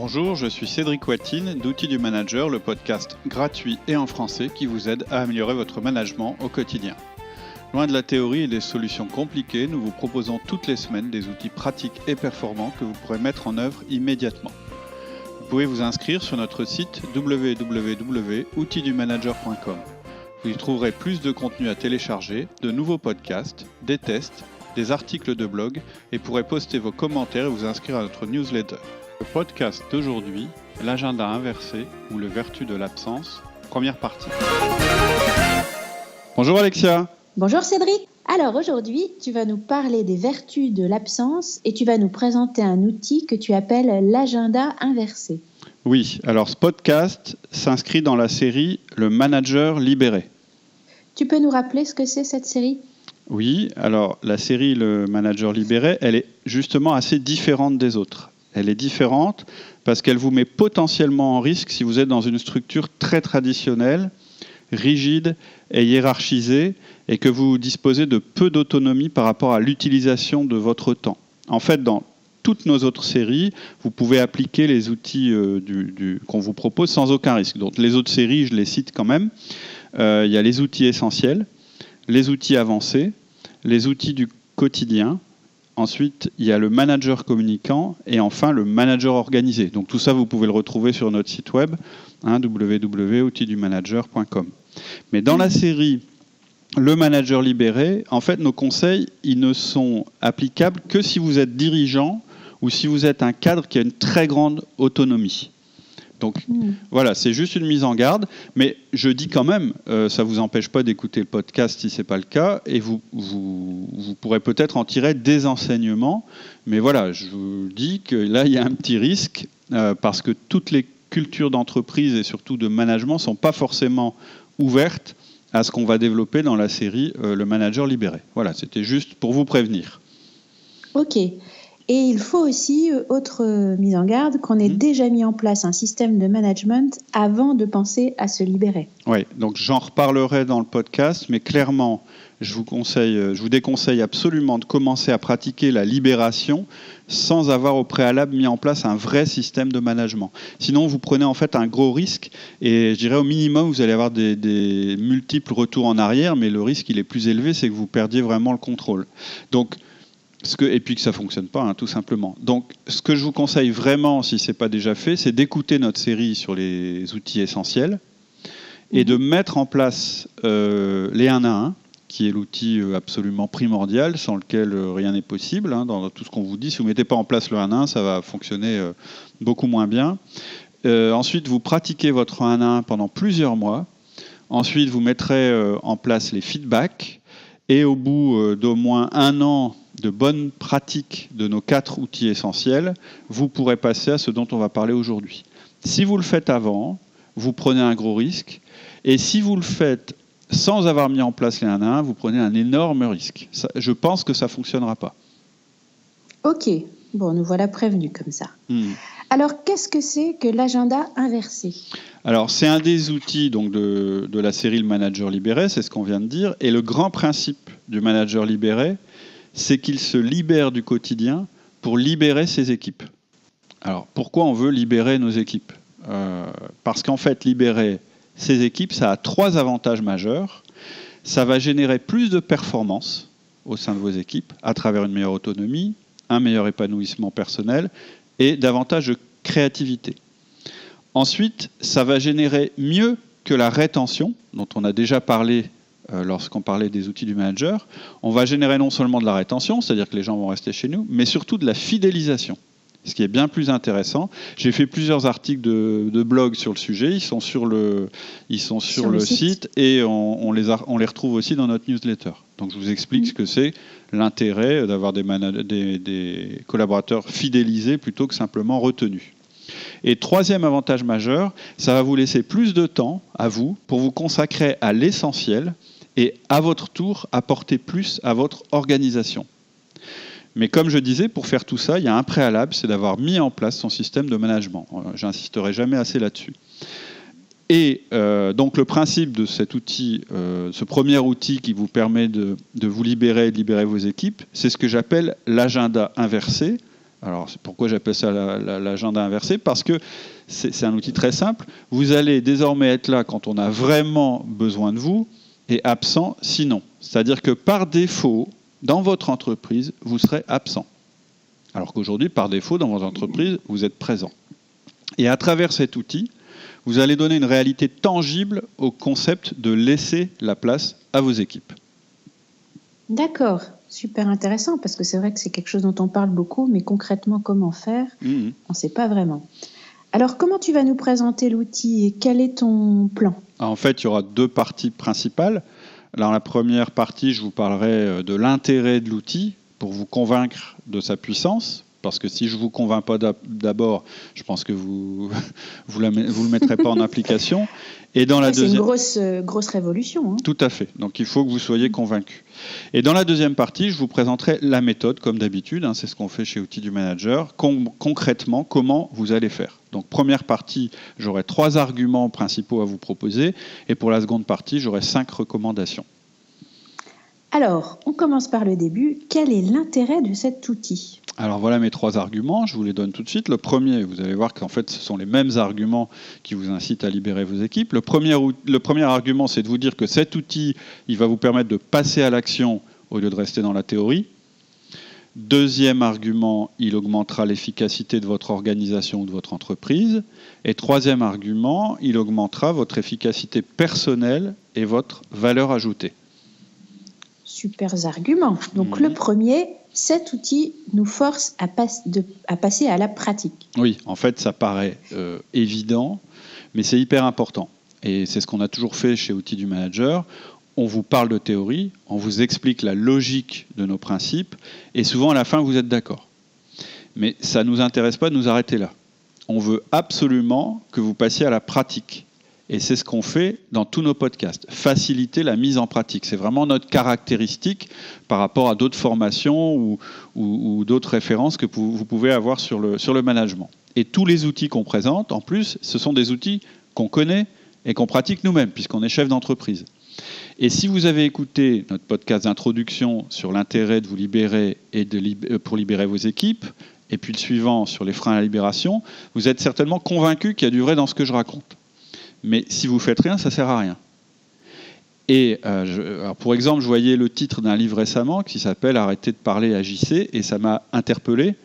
Bonjour, je suis Cédric Watine d'Outils du Manager, le podcast gratuit et en français qui vous aide à améliorer votre management au quotidien. Loin de la théorie et des solutions compliquées, nous vous proposons toutes les semaines des outils pratiques et performants que vous pourrez mettre en œuvre immédiatement. Vous pouvez vous inscrire sur notre site www.outildumanager.com. Vous y trouverez plus de contenu à télécharger, de nouveaux podcasts, des tests, des articles de blog et pourrez poster vos commentaires et vous inscrire à notre newsletter. Le podcast d'aujourd'hui, l'agenda inversé ou le vertu de l'absence, première partie. Bonjour Alexia. Bonjour Cédric. Alors aujourd'hui, tu vas nous parler des vertus de l'absence et tu vas nous présenter un outil que tu appelles l'agenda inversé. Oui, alors ce podcast s'inscrit dans la série Le Manager libéré. Tu peux nous rappeler ce que c'est cette série ? Oui, alors la série Le Manager libéré, elle est justement assez différente des autres. Elle est différente parce qu'elle vous met potentiellement en risque si vous êtes dans une structure très traditionnelle, rigide et hiérarchisée et que vous disposez de peu d'autonomie par rapport à l'utilisation de votre temps. En fait, dans toutes nos autres séries, vous pouvez appliquer les outils qu'on vous propose sans aucun risque. Donc les autres séries, je les cite quand même. Il y a les outils essentiels, les outils avancés, les outils du quotidien. Ensuite, il y a le manager communicant et enfin le manager organisé. Donc tout ça, vous pouvez le retrouver sur notre site web, www.outildumanager.com. Mais dans la série Le Manager libéré, en fait, nos conseils, ils ne sont applicables que si vous êtes dirigeant ou si vous êtes un cadre qui a une très grande autonomie. Donc voilà, c'est juste une mise en garde, mais je dis quand même, ça ne vous empêche pas d'écouter le podcast si ce n'est pas le cas, et vous pourrez peut-être en tirer des enseignements, mais voilà, je vous dis que là, il y a un petit risque, parce que toutes les cultures d'entreprise et surtout de management ne sont pas forcément ouvertes à ce qu'on va développer dans la série Le Manager libéré. Voilà, c'était juste pour vous prévenir. Ok. Et il faut aussi, autre mise en garde, qu'on ait déjà mis en place un système de management avant de penser à se libérer. Oui, donc j'en reparlerai dans le podcast, mais clairement, je vous déconseille absolument de commencer à pratiquer la libération sans avoir au préalable mis en place un vrai système de management. Sinon, vous prenez en fait un gros risque et je dirais au minimum, vous allez avoir des multiples retours en arrière, mais le risque, il est plus élevé, c'est que vous perdiez vraiment le contrôle. Donc, et puis que ça ne fonctionne pas, tout simplement. Donc, ce que je vous conseille vraiment, si ce n'est pas déjà fait, c'est d'écouter notre série sur les outils essentiels et de mettre en place les 1 à 1, qui est l'outil absolument primordial, sans lequel rien n'est possible. Dans tout ce qu'on vous dit, si vous ne mettez pas en place le 1 à 1, ça va fonctionner beaucoup moins bien. Ensuite, vous pratiquez votre 1 à 1 pendant plusieurs mois. Ensuite, vous mettrez en place les feedbacks. Et au bout d'au moins 1 an de bonnes pratiques de nos 4 outils essentiels, vous pourrez passer à ce dont on va parler aujourd'hui. Si vous le faites avant, vous prenez un gros risque. Et si vous le faites sans avoir mis en place les 1 à 1, vous prenez un énorme risque. Je pense que ça ne fonctionnera pas. Ok, bon, nous voilà prévenus comme ça. Alors, qu'est-ce que c'est que l'agenda inversé ? Alors, c'est un des outils donc, de la série Le Manager libéré, c'est ce qu'on vient de dire. Et le grand principe du manager libéré, c'est qu'il se libère du quotidien pour libérer ses équipes. Alors, pourquoi on veut libérer nos équipes ? Parce qu'en fait, libérer ses équipes, ça a 3 avantages majeurs. Ça va générer plus de performance au sein de vos équipes à travers une meilleure autonomie, un meilleur épanouissement personnel et davantage de créativité. Ensuite, ça va générer mieux que la rétention, dont on a déjà parlé lorsqu'on parlait des outils du manager. On va générer non seulement de la rétention, c'est-à-dire que les gens vont rester chez nous, mais surtout de la fidélisation, ce qui est bien plus intéressant. J'ai fait plusieurs articles de blog sur le sujet, ils sont sur le site et on les retrouve aussi dans notre newsletter. Donc je vous explique ce que c'est l'intérêt d'avoir des collaborateurs fidélisés plutôt que simplement retenus. Et 3e avantage majeur, ça va vous laisser plus de temps à vous pour vous consacrer à l'essentiel et à votre tour apporter plus à votre organisation. Mais comme je disais, pour faire tout ça, il y a un préalable, c'est d'avoir mis en place son système de management. J'insisterai jamais assez là-dessus. Et donc le principe de cet outil, ce premier outil qui vous permet de vous libérer et de libérer vos équipes, c'est ce que j'appelle l'agenda inversé. Alors, c'est pourquoi j'appelle ça l'agenda inversé, parce que c'est un outil très simple. Vous allez désormais être là quand on a vraiment besoin de vous et absent sinon. C'est-à-dire que par défaut, dans votre entreprise, vous serez absent. Alors qu'aujourd'hui, par défaut, dans votre entreprise, vous êtes présent. Et à travers cet outil, vous allez donner une réalité tangible au concept de laisser la place à vos équipes. D'accord, super intéressant, parce que c'est vrai que c'est quelque chose dont on parle beaucoup, mais concrètement, comment faire, on ne sait pas vraiment. Alors, comment tu vas nous présenter l'outil et quel est ton plan ? En fait, il y aura 2 parties principales. Dans la première partie, je vous parlerai de l'intérêt de l'outil pour vous convaincre de sa puissance. Parce que si je ne vous convainc pas d'abord, je pense que vous le mettrez pas en application. Et dans la deuxième... C'est une grosse révolution. Hein. Tout à fait. Donc il faut que vous soyez convaincus. Et dans la deuxième partie, je vous présenterai la méthode, comme d'habitude. C'est ce qu'on fait chez Outils du Manager. Concrètement, comment vous allez faire. Donc première partie, j'aurai 3 arguments principaux à vous proposer. Et pour la seconde partie, j'aurai 5 recommandations. Alors, on commence par le début. Quel est l'intérêt de cet outil ? Alors voilà mes 3 arguments, je vous les donne tout de suite. Le premier, vous allez voir qu'en fait ce sont les mêmes arguments qui vous incitent à libérer vos équipes. Le premier argument, c'est de vous dire que cet outil, il va vous permettre de passer à l'action au lieu de rester dans la théorie. Deuxième argument, il augmentera l'efficacité de votre organisation ou de votre entreprise. Et troisième argument, il augmentera votre efficacité personnelle et votre valeur ajoutée. Super arguments. Donc le premier, cet outil nous force à passer à la pratique. Oui, en fait, ça paraît évident, mais c'est hyper important. Et c'est ce qu'on a toujours fait chez Outils du Manager. On vous parle de théorie, on vous explique la logique de nos principes, et souvent à la fin, vous êtes d'accord. Mais ça ne nous intéresse pas de nous arrêter là. On veut absolument que vous passiez à la pratique. Et c'est ce qu'on fait dans tous nos podcasts, faciliter la mise en pratique. C'est vraiment notre caractéristique par rapport à d'autres formations ou d'autres références que vous pouvez avoir sur le management. Et tous les outils qu'on présente, en plus, ce sont des outils qu'on connaît et qu'on pratique nous-mêmes, puisqu'on est chef d'entreprise. Et si vous avez écouté notre podcast d'introduction sur l'intérêt de vous libérer et pour libérer vos équipes, et puis le suivant sur les freins à la libération, vous êtes certainement convaincu qu'il y a du vrai dans ce que je raconte. Mais si vous ne faites rien, ça ne sert à rien. Et alors pour exemple, je voyais le titre d'un livre récemment qui s'appelle « Arrêtez de parler, agissez » et ça m'a interpellé.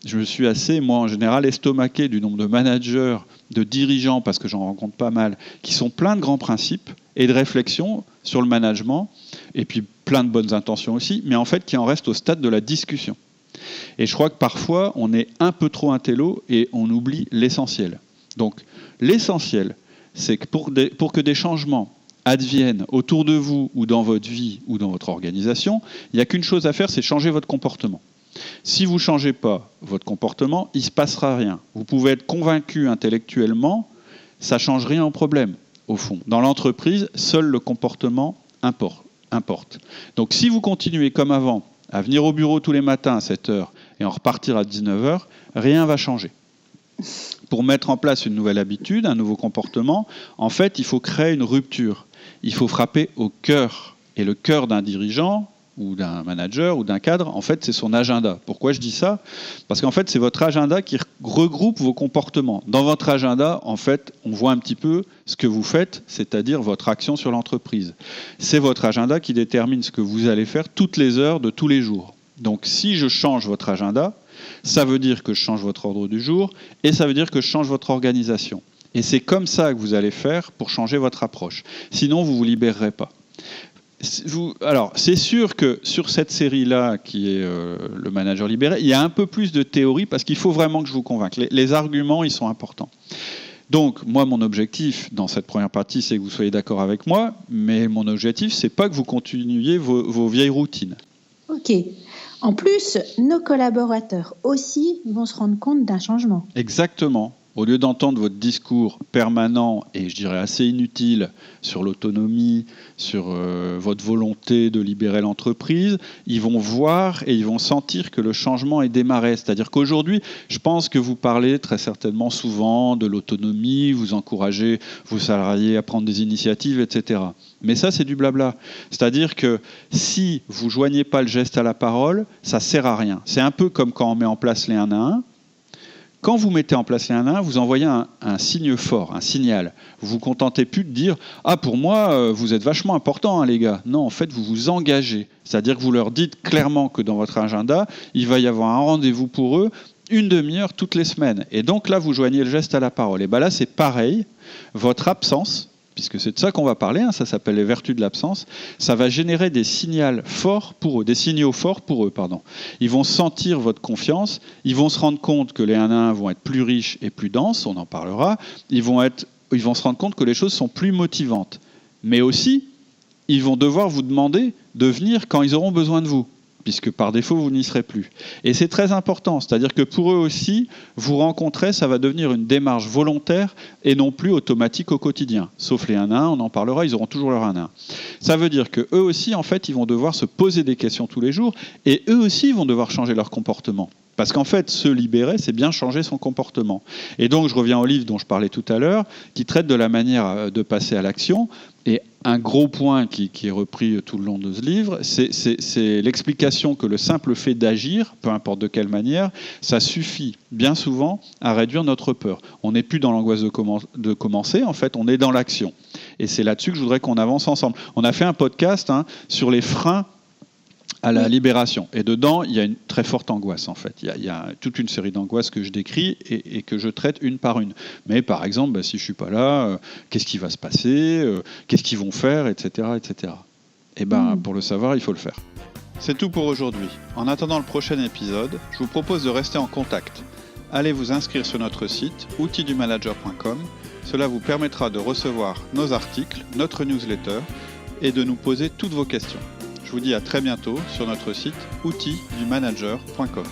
Je me suis assez, moi en général, estomaqué du nombre de managers, de dirigeants, parce que j'en rencontre pas mal, qui sont pleins de grands principes et de réflexions sur le management, et puis plein de bonnes intentions aussi, mais en fait qui en restent au stade de la discussion. Et je crois que parfois, on est un peu trop intello et on oublie l'essentiel. Donc l'essentiel, c'est que pour que des changements adviennent autour de vous ou dans votre vie ou dans votre organisation, il n'y a qu'une chose à faire, c'est changer votre comportement. Si vous ne changez pas votre comportement, il ne se passera rien. Vous pouvez être convaincu intellectuellement, ça ne change rien au problème, au fond. Dans l'entreprise, seul le comportement importe. Donc si vous continuez comme avant, à venir au bureau tous les matins à 7h et en repartir à 19h, rien ne va changer. Pour mettre en place une nouvelle habitude, un nouveau comportement, en fait, il faut créer une rupture. Il faut frapper au cœur. Et le cœur d'un dirigeant, ou d'un manager, ou d'un cadre, en fait, c'est son agenda. Pourquoi je dis ça ? Parce qu'en fait, c'est votre agenda qui regroupe vos comportements. Dans votre agenda, en fait, on voit un petit peu ce que vous faites, c'est-à-dire votre action sur l'entreprise. C'est votre agenda qui détermine ce que vous allez faire toutes les heures de tous les jours. Donc, si je change votre agenda, ça veut dire que je change votre ordre du jour et ça veut dire que je change votre organisation. Et c'est comme ça que vous allez faire pour changer votre approche. Sinon, vous ne vous libérerez pas. Alors, c'est sûr que sur cette série-là, qui est le manager libéré, il y a un peu plus de théorie parce qu'il faut vraiment que je vous convainque. Les arguments, ils sont importants. Donc, moi, mon objectif dans cette première partie, c'est que vous soyez d'accord avec moi, mais mon objectif, c'est pas que vous continuiez vos vieilles routines. Ok. En plus, nos collaborateurs aussi vont se rendre compte d'un changement. Exactement. Au lieu d'entendre votre discours permanent et je dirais assez inutile sur l'autonomie, sur votre volonté de libérer l'entreprise, ils vont voir et ils vont sentir que le changement est démarré. C'est-à-dire qu'aujourd'hui, je pense que vous parlez très certainement souvent de l'autonomie, vous encouragez vos salariés à prendre des initiatives, etc. Mais ça, c'est du blabla. C'est-à-dire que si vous ne joignez pas le geste à la parole, ça ne sert à rien. C'est un peu comme quand on met en place les 1 à 1. Quand vous mettez en place les 1 à 1, vous envoyez un signe fort, un signal. Vous vous contentez plus de dire « Ah, pour moi, vous êtes vachement important, hein, les gars ». Non, en fait, vous vous engagez. C'est-à-dire que vous leur dites clairement que dans votre agenda, il va y avoir un rendez-vous pour eux, 1 demi-heure toutes les semaines. Et donc là, vous joignez le geste à la parole. Et bien là, c'est pareil. Votre absence, puisque c'est de ça qu'on va parler, ça s'appelle les vertus de l'absence, ça va générer des signaux forts pour eux. Ils vont sentir votre confiance, ils vont se rendre compte que les 1 à 1 vont être plus riches et plus denses, on en parlera, ils vont se rendre compte que les choses sont plus motivantes. Mais aussi, ils vont devoir vous demander de venir quand ils auront besoin de vous, puisque par défaut, vous n'y serez plus. Et c'est très important, c'est-à-dire que pour eux aussi, vous rencontrer, ça va devenir une démarche volontaire et non plus automatique au quotidien. Sauf les 1 à 1, on en parlera, ils auront toujours leur 1 à 1. Ça veut dire qu'eux aussi, en fait, ils vont devoir se poser des questions tous les jours et eux aussi vont devoir changer leur comportement. Parce qu'en fait, se libérer, c'est bien changer son comportement. Et donc, je reviens au livre dont je parlais tout à l'heure, qui traite de la manière de passer à l'action. Et un gros point qui est repris tout le long de ce livre, c'est l'explication que le simple fait d'agir, peu importe de quelle manière, ça suffit bien souvent à réduire notre peur. On n'est plus dans l'angoisse de commencer, en fait, on est dans l'action. Et c'est là-dessus que je voudrais qu'on avance ensemble. On a fait un podcast sur les freins à la libération. Et dedans, il y a une très forte angoisse, en fait. Il y a toute une série d'angoisses que je décris et que je traite une par une. Mais par exemple, si je ne suis pas là, qu'est-ce qui va se passer, qu'est-ce qu'ils vont faire, etc. etc. Et pour le savoir, il faut le faire. C'est tout pour aujourd'hui. En attendant le prochain épisode, je vous propose de rester en contact. Allez vous inscrire sur notre site outildumanager.com. Cela vous permettra de recevoir nos articles, notre newsletter et de nous poser toutes vos questions. Je vous dis à très bientôt sur notre site outildumanager.com.